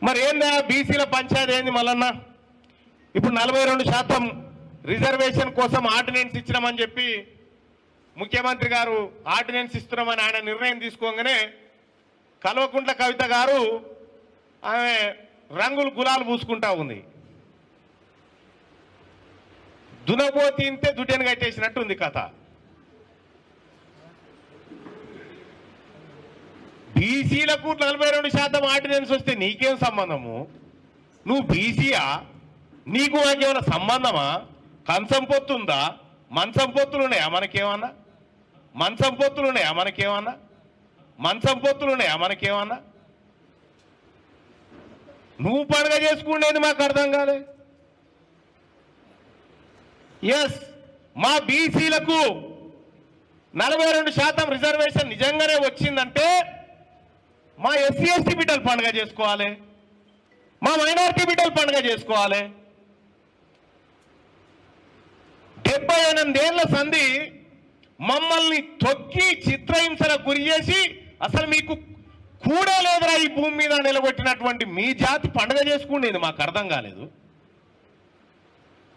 మరి ఏందా బీసీల పంచాయతీ ఏంది మల్లన్న? ఇప్పుడు 42% రిజర్వేషన్ కోసం ఆర్డినెన్స్ ఇచ్చినామని చెప్పి ముఖ్యమంత్రి గారు ఆర్డినెన్స్ ఇస్తున్నామని ఆయన నిర్ణయం తీసుకోగానే కల్వకుంట్ల కవిత గారు ఆమె రంగులు గులాలు పూసుకుంటా ఉంది. దునబోతింతే దుడ్డెను కట్టేసినట్టు ఉంది కథ. బీసీలకు 42% ఆర్డినెన్స్ వస్తే నీకేం సంబంధము? నువ్వు బీసీయా? నీకు నాకేమైనా సంబంధమా? కంచం పొత్తుందా? మంచం పొత్తులున్నాయా మనకేమన్నా? మంచం పొత్తులున్నాయా మనకేమన్నా? మంచం పొత్తులున్నాయా మనకేమన్నా? నువ్వు పండుగ చేసుకునేది మాకు అర్థం కాలే. ఎస్, మా బీసీలకు 42% రిజర్వేషన్ నిజంగానే వచ్చిందంటే మా ఎస్సీ ఎస్టీ బిడ్డలు పండుగ చేసుకోవాలి, మా మైనారిటీ బిడ్డలు పండుగ చేసుకోవాలి. 78 ఏళ్ల సంధి మమ్మల్ని తొక్కి చిత్రహింసలకు గురి చేసి అసలు మీకు కూడా లేదురా ఈ భూమి మీద నిలబెట్టినటువంటి మీ జాతి పండుగ చేసుకునేది మాకు అర్థం కాలేదు.